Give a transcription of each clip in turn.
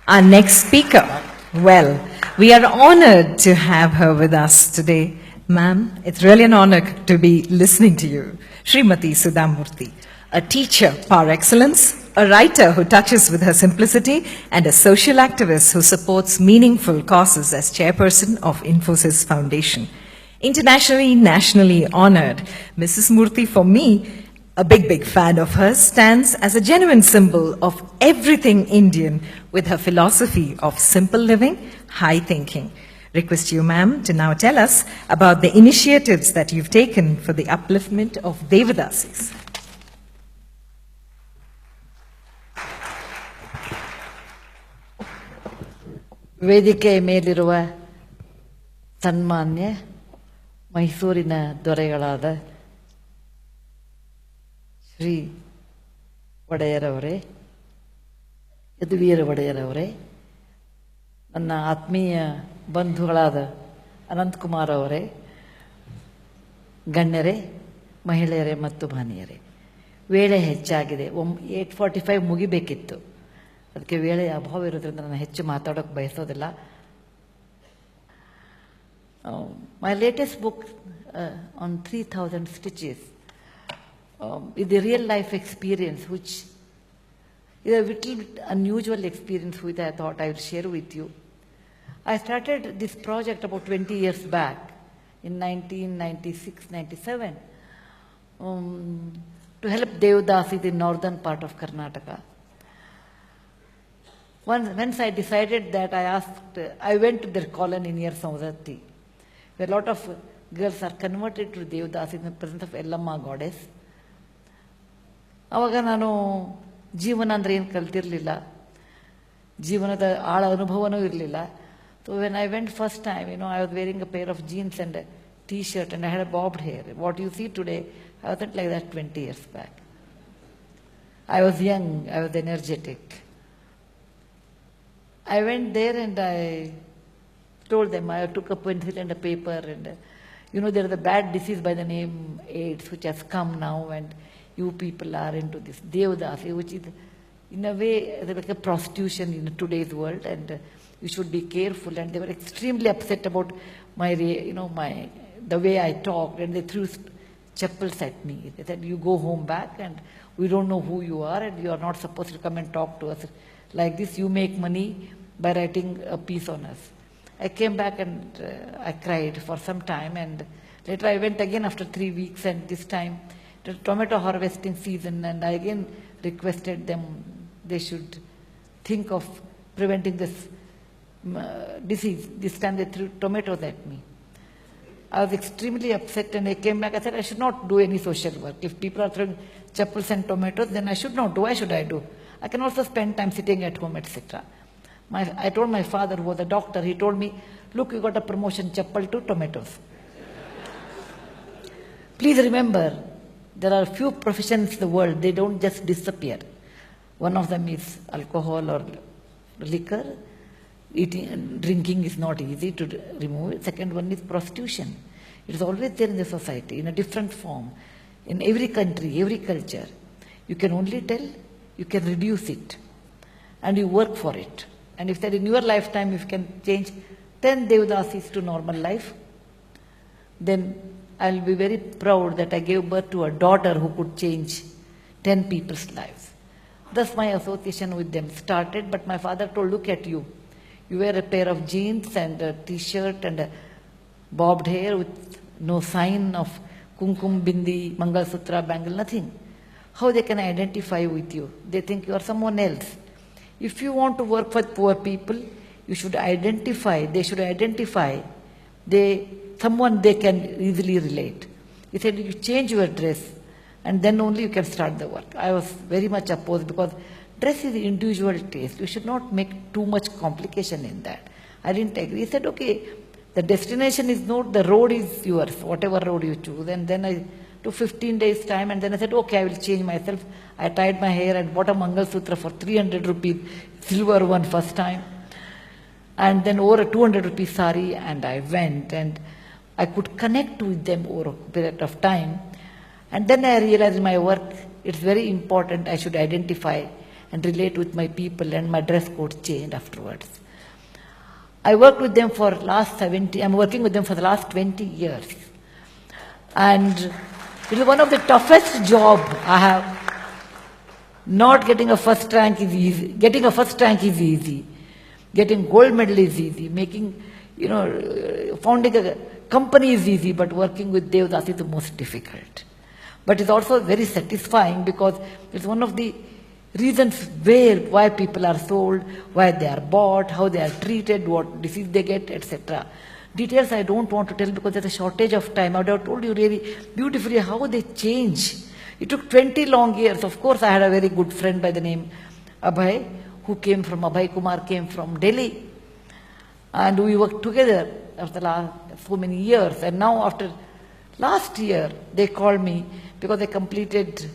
Our next speaker, well, we are honored to have her with us today. Ma'am, it's really an honor to be listening to you. Srimati Sudha Murthy, a teacher par excellence, a writer who touches with her simplicity, and a social activist who supports meaningful causes as chairperson of Infosys Foundation. Internationally, nationally honored, Mrs. Murthy, for me, a big fan of hers, stands as a genuine symbol of everything Indian with her philosophy of simple living, high thinking. Request you, ma'am, to now tell us about the initiatives that you've taken for the upliftment of Devadasis. ವೇದಿಕೆ ಮೇಲಿರುವ ಸನ್ಮಾನ್ಯ ಮೈಸೂರಿನ ದೊರೆಗಳಾದ ಶ್ರೀ ಒಡೆಯರವರೇ, ಯದುವೀರ ಒಡೆಯರವರೇ, ನನ್ನ ಆತ್ಮೀಯ ಬಂಧುಗಳಾದ ಅನಂತಕುಮಾರ್ ಅವರೇ, ಗಣ್ಯರೇ, ಮಹಿಳೆಯರೇ ಮತ್ತು ಭಾನಿಯರೇ, ವೇಳೆ ಹೆಚ್ಚಾಗಿದೆ. 8:45 ಮುಗಿಬೇಕಿತ್ತು. ಅದಕ್ಕೆ ವೇಳೆಯ ಅಭಾವ ಇರೋದ್ರಿಂದ ನಾನು ಹೆಚ್ಚು ಮಾತಾಡೋಕ್ಕೆ ಬಯಸೋದಿಲ್ಲ. My latest book on 3,000 stitches is the real life experience, which is a little bit unusual experience which I thought I will share with you. I started this project about 20 years back in 1996-97 to help Devadasi, the northern part of Karnataka. Once I decided that, I went to their colony near Sudhamurthy, where a lot of girls are converted to Devadasi in the presence of Ellamma goddess. ಆವಾಗ ನಾನು ಜೀವನ ಅಂದರೆ ಏನು ಕಲ್ತಿರಲಿಲ್ಲ, ಜೀವನದ ಆಳ ಅನುಭವನೂ ಇರಲಿಲ್ಲ. So when I went first time, I was wearing a pair of jeans and T-shirt and I had a bobbed hair. What you see today, I wasn't like that 20 years back. I was young, I was energetic. I went there and I told them, I took a pencil and a paper and, there is a bad disease by the name AIDS which has come now, and you people are into this Devadasi, which is in a way like a prostitution in today's world, and you should be careful. And they were extremely upset about the way I talked, and they threw chappals at me. They said, you go home back and we don't know who you are and you are not supposed to come and talk to us like this. You make money by writing a piece on us. I came back and I cried for some time, and later I went again after 3 weeks, and this time the tomato harvesting season, and I again requested them they should think of preventing this disease. This time they threw tomatoes at me. I was extremely upset, and I came back. I said I should not do any social work. If people are throwing chappals and tomatoes, then I should not do. Why should I do? I can also spend time sitting at home, etc. I told my father, who was a doctor, he told me, look, you got a promotion, chappal to tomatoes. Please remember, there are few professions in the world, they don't just disappear. One of them is alcohol or liquor. Drinking is not easy to remove. Second one is prostitution. It is always there in the society in a different form. In every country, every culture. You can only tell, you can reduce it, and you work for it. And if that in your lifetime you can change 10 Devadasis to normal life, then I'll be very proud that I gave birth to a daughter who could change 10 people's lives. Thus my association with them started, but my father told, look at you. You wear a pair of jeans and a T-shirt and a bobbed hair with no sign of kumkum, bindi, mangalsutra, bangle, nothing. How they can identify with you? They think you are someone else. If you want to work for poor people, you should identify, they should identify someone they can easily relate. He said, you change your dress and then only you can start the work. I was very much opposed, because dress is individual taste. You should not make too much complication in that. I didn't agree. He said, okay, the destination is not, the road is yours, whatever road you choose. And then I took 15 days time, and then I said, okay, I will change myself. I tied my hair and bought a Mangalsutra for 300 rupees, silver one first time. And then over a 200 rupees sari, and I went, and I could connect with them over a period of time. And then I realized my work, it's very important, I should identify. and relate with my people, and my dress code changed afterwards. I worked with them for I'm working with them for the last 20 years. And it is one of the toughest job I have. Not getting a first rank is easy. Getting a first rank is easy. Getting gold medal is easy. Founding a company is easy, but working with Devadasi is the most difficult. But it's also very satisfying because it's one of the reasons why people are sold, why they are bought, how they are treated, what disease they get, etc. Details I don't want to tell because there's a shortage of time. I would have told you really beautifully how they change. It took 20 long years. Of course, I had a very good friend by the name Abhay, Abhay Kumar came from Delhi. And we worked together after so many years. And now after last year, they called me because they completed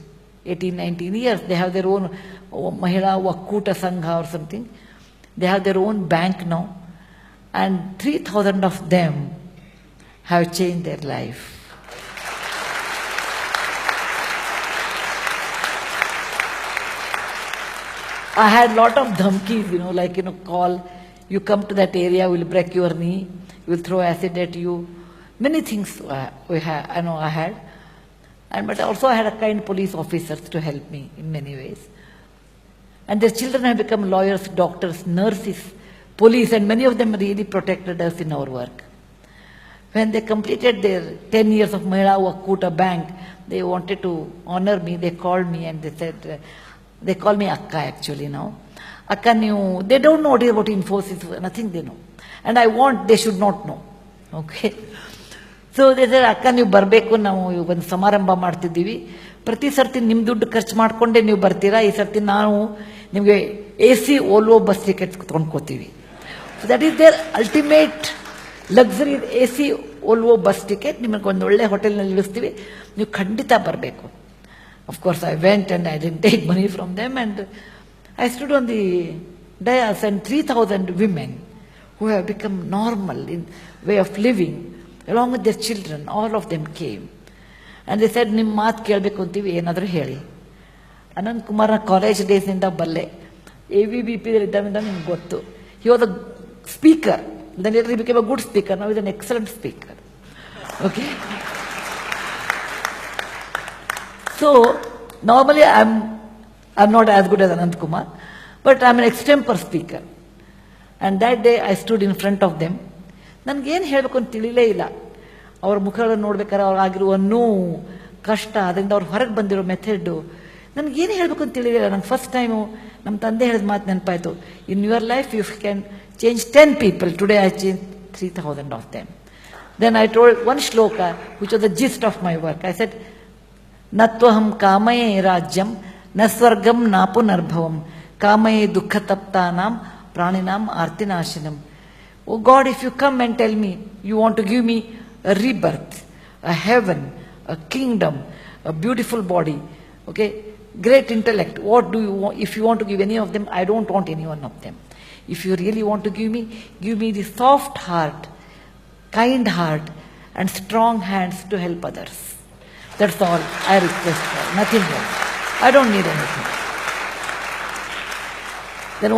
18, 19 years. They have their own Mahila Vakuta Sangha or something. They have their own bank now. And 3,000 of them have changed their life. I had a lot of dhamkis, call, you come to that area, we'll break your knee, we'll throw acid at you. Many things I had. But also I had a kind police officers to help me in many ways. And their children have become lawyers, doctors, nurses, police, and many of them really protected us in our work. When they completed their 10 years of Mahila Vakuta Bank, they wanted to honor me. They called me and they said, they call me Akka actually now. Akka knew, they don't know what about Infosys, nothing they know. And they should not know. Okay. So they said, Akka ನೀವು ಬರಬೇಕು, ನಾವು ಒಂದು ಸಮಾರಂಭ ಮಾಡ್ತಿದ್ದೀವಿ, ಪ್ರತಿ ಸರ್ತಿ ನಿಮ್ಮ ದುಡ್ಡು ಖರ್ಚು ಮಾಡಿಕೊಂಡೇ ನೀವು ಬರ್ತೀರಾ, ಈ ಸರ್ತಿ ನಾವು ನಿಮಗೆ AC Volvo ಬಸ್ ಟಿಕೆಟ್ ಕೊಂಡ್ಕೋತೀವಿ. So that is their ultimate luxury, AC Volvo bus ticket, ನಿಮಗೆ ಒಂದು ಒಳ್ಳೆ ಹೋಟೆಲ್ನಲ್ಲಿ ಇಳಿಸ್ತೀವಿ, ನೀವು ಖಂಡಿತ ಬರಬೇಕು. Of course, I went and I didn't take money from them, and I stood on the dais, and 3,000 women who have become normal in way of living, along with their children, all of them came. And they said, ನಿಮ್ಮ ಮಾತು ಕೇಳಬೇಕು ಅಂತೀವಿ, ಏನಾದರೂ ಹೇಳಿ. Ananth ಕುಮಾರ್ನ college ಡೇಸ್ನಿಂದ ಬಲ್ಲೆ, AVBP ಇದ್ದಾಗಿಂದ ನಿಮ್ಗೆ ಗೊತ್ತು. He was a speaker. Then later he became a good speaker. Now he's an excellent speaker. Okay? So, normally I'm not as good as Anant Kumar, but I'm an extempore speaker. And that day I stood in front of them. ನನಗೇನು ಹೇಳಬೇಕು ಅಂತ ತಿಳಿಲೇ ಇಲ್ಲ. ಅವ್ರ ಮುಖಗಳನ್ನು ನೋಡ್ಬೇಕಾದ್ರೆ ಅವ್ರು ಆಗಿರುವ ನೋವು, ಕಷ್ಟ, ಅದರಿಂದ ಅವ್ರು ಹೊರಗೆ ಬಂದಿರೋ ಮೆಥಡು, ನನಗೇನು ಹೇಳಬೇಕು ಅಂತ ತಿಳಿಲಿಲ್ಲ. ನಂಗೆ ಫಸ್ಟ್ ಟೈಮು ನಮ್ಮ ತಂದೆ ಹೇಳಿದ ಮಾತು ನೆನಪಾಯಿತು. In your life you can change 10 people. Today I changed 3,000 of them. Then I told one shloka, which was the gist of my work. I said, Natvaham kamaye rajyam, naswargam napunarbhavam, kamaye dukkhataptanam, praninam artinashinam. Oh God, if you come and tell me you want to give me a rebirth, a heaven, a kingdom, a beautiful body, okay, great intellect, what do you want? If you want to give any of them, I don't want any one of them. If you really want to give me the soft heart, kind heart, and strong hands to help others. That's all I request for, nothing else. I don't need anything. Then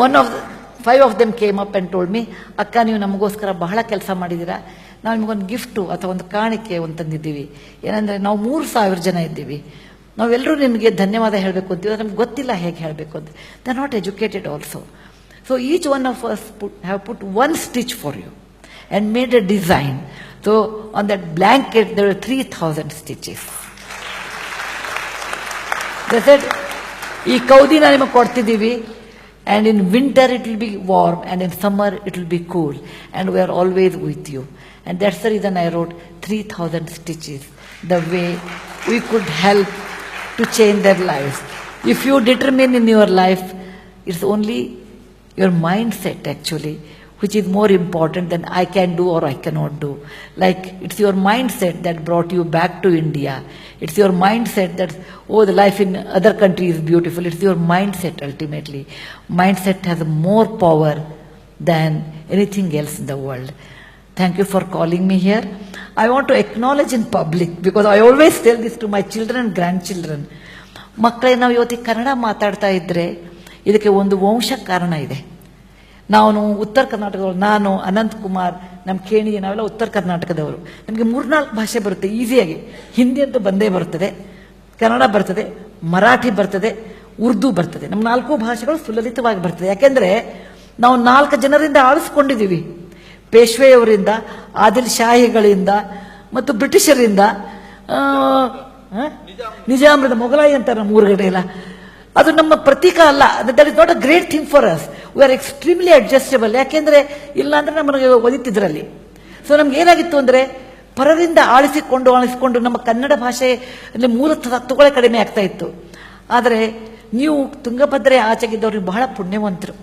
5 of them came up and told me, Akka, ನೀವು ನಮಗೋಸ್ಕರ ಬಹಳ ಕೆಲಸ ಮಾಡಿದ್ದೀರಾ, ನಾವು ನಿಮಗೊಂದು gift ಅಥವಾ ಒಂದು ಕಾಣಿಕೆ ಒಂದು ತಂದಿದ್ದೀವಿ. ಏನಂದರೆ ನಾವು 3,000 ಜನ ಇದ್ದೀವಿ, ನಾವೆಲ್ಲರೂ ನಿಮಗೆ ಧನ್ಯವಾದ ಹೇಳಬೇಕು ಅಂತೀವಿ, ನಮ್ಗೆ ಗೊತ್ತಿಲ್ಲ ಹೇಗೆ ಹೇಳಬೇಕು ಅಂತ. They are not educated also. So each one of us have put one stitch for you and made a design. So on that blanket there were 3,000 stitches. They said, ಈ ಕೌದಿನ ನಿಮಗೆ ಕೊಡ್ತಿದ್ದೀವಿ, and in winter it will be warm, and in summer it will be cool, and we are always with you. And that's the reason I wrote 3,000 stitches, the way we could help to change their lives. If you determine in your life, it's only your mindset actually, which is more important than I can do or I cannot do. Like, it's your mindset that brought you back to India. It's your mindset that, oh, the life in other countries is beautiful. It's your mindset ultimately. Mindset has more power than anything else in the world. Thank you for calling me here. I want to acknowledge in public, because I always tell this to my children and grandchildren. ಮಕ್ಕಳೇ, ನಾವು ಇವತ್ತಿಗೆ ಕನ್ನಡ ಮಾತಾಡ್ತಾ ಇದ್ರೆ ಇದಕ್ಕೆ ಒಂದು ವಂಶ ಕಾರಣ ಇದೆ. ನಾನು ಉತ್ತರ ಕರ್ನಾಟಕದವರು, ನಾನು ಅನಂತ್ ಕುಮಾರ್, ನಮ್ಮ ಕೇಣಿ, ನಾವೆಲ್ಲ ಉತ್ತರ ಕರ್ನಾಟಕದವರು. ನಮಗೆ 3-4 ಭಾಷೆ ಬರುತ್ತೆ ಈಸಿಯಾಗಿ. ಹಿಂದಿ ಅಂತೂ ಬಂದೇ ಬರ್ತದೆ, ಕನ್ನಡ ಬರ್ತದೆ, ಮರಾಠಿ ಬರ್ತದೆ, ಉರ್ದು ಬರ್ತದೆ. ನಮ್ಮ 4 ಭಾಷೆಗಳು ಸುಲಲಿತವಾಗಿ ಬರ್ತದೆ. ಯಾಕೆಂದರೆ ನಾವು 4 ಜನರಿಂದ ಆಳಿಸ್ಕೊಂಡಿದ್ದೀವಿ. ಪೇಶ್ವೆಯವರಿಂದ, ಆದಿಲ್ ಶಾಹಿಗಳಿಂದ ಮತ್ತು ಬ್ರಿಟಿಷರಿಂದ, ನಿಜಾಮರದ ಮೊಘಲಾಯಿ ಅಂತ ನಮ್ಮ ಊರುಗಡೆ ಇಲ್ಲ. ಅದು ನಮ್ಮ ಪ್ರತೀಕ ಅಲ್ಲ. That is not a great thing for us. We are extremely adjustable. ಯಾಕೆಂದರೆ ಇಲ್ಲ ಅಂದರೆ ನಮಗೆ ಒದಿತಿದ್ರಲ್ಲಿ. ಸೊ ನಮ್ಗೆ ಏನಾಗಿತ್ತು ಅಂದರೆ ಪರರಿಂದ ಆಳಿಸಿಕೊಂಡು ನಮ್ಮ ಕನ್ನಡ ಭಾಷೆಯಲ್ಲಿ ಮೂಲ ತತ್ವಗಳೇ ಕಡಿಮೆ ಆಗ್ತಾ ಇತ್ತು. ಆದರೆ ನೀವು ತುಂಗಭದ್ರೆ ಆಚೆಗಿದ್ದವ್ರಿಗೆ ಬಹಳ ಪುಣ್ಯವಂತರು.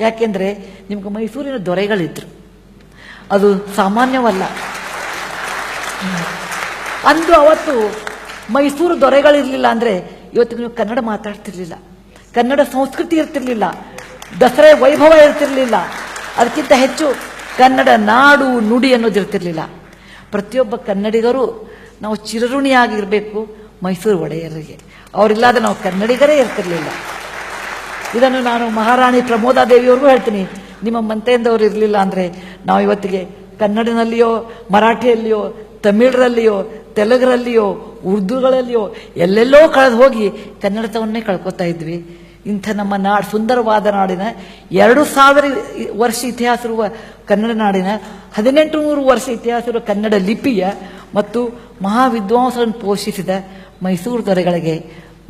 ಯಾಕೆಂದರೆ ನಿಮ್ಗೆ ಮೈಸೂರಿನ ದೊರೆಗಳಿದ್ರು, ಅದು ಸಾಮಾನ್ಯವಲ್ಲ. ಅಂದು ಅವತ್ತು ಮೈಸೂರು ದೊರೆಗಳಿರಲಿಲ್ಲ ಅಂದರೆ ಇವತ್ತಿಗೆ ನೀವು ಕನ್ನಡ ಮಾತಾಡ್ತಿರ್ಲಿಲ್ಲ, ಕನ್ನಡ ಸಂಸ್ಕೃತಿ ಇರ್ತಿರ್ಲಿಲ್ಲ, ದಸರಾ ವೈಭವ ಇರ್ತಿರ್ಲಿಲ್ಲ, ಅದಕ್ಕಿಂತ ಹೆಚ್ಚು ಕನ್ನಡ ನಾಡು ನುಡಿ ಅನ್ನೋದು ಇರ್ತಿರ್ಲಿಲ್ಲ. ಪ್ರತಿಯೊಬ್ಬ ಕನ್ನಡಿಗರು ನಾವು ಚಿರಋಣಿಯಾಗಿರಬೇಕು ಮೈಸೂರು ಒಡೆಯರಿಗೆ. ಅವರಿಲ್ಲದೆ ನಾವು ಕನ್ನಡಿಗರೇ ಇರ್ತಿರ್ಲಿಲ್ಲ. ಇದನ್ನು ನಾನು ಮಹಾರಾಣಿ ಪ್ರಮೋದಾದೇವಿಯವ್ರಿಗೂ ಹೇಳ್ತೀನಿ. ನಿಮ್ಮ ಮಂತೆಯಿಂದವರು ಇರಲಿಲ್ಲ ಅಂದರೆ ನಾವು ಇವತ್ತಿಗೆ ಕನ್ನಡಿನಲ್ಲಿಯೋ, ಮರಾಠಿಯಲ್ಲಿಯೋ, ತಮಿಳರಲ್ಲಿಯೋ, ತೆಲುಗರಲ್ಲಿಯೋ, ಉರ್ದುಗಳಲ್ಲಿಯೋ ಎಲ್ಲೆಲ್ಲೋ ಕಳೆದು ಹೋಗಿ ಕನ್ನಡತವನ್ನೇ ಕಳ್ಕೊತಾ ಇದ್ವಿ. ಇಂಥ ನಮ್ಮ ನಾಡು, ಸುಂದರವಾದ ನಾಡಿನ 2000 ವರ್ಷ ಇತಿಹಾಸ ಇರುವ ಕನ್ನಡ ನಾಡಿನ 1800 ವರ್ಷ ಇತಿಹಾಸ ಇರುವ ಕನ್ನಡ ಲಿಪಿಯ ಮತ್ತು ಮಹಾವಿದ್ವಾಂಸರನ್ನು ಪೋಷಿಸಿದ ಮೈಸೂರು ದೊರೆಗಳಿಗೆ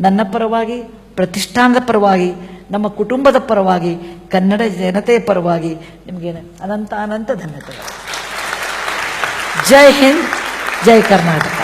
ನನ್ನ ಪರವಾಗಿ, ಪ್ರತಿಷ್ಠಾನದ ಪರವಾಗಿ, ನಮ್ಮ ಕುಟುಂಬದ ಪರವಾಗಿ, ಕನ್ನಡ ಜನತೆಯ ಪರವಾಗಿ ನಿಮಗೆ ಅನಂತ ಅನಂತ ಧನ್ಯವಾದಗಳು. ಜೈ ಹಿಂದ್, ಜೈ ಕರ್ನಾಟಕ.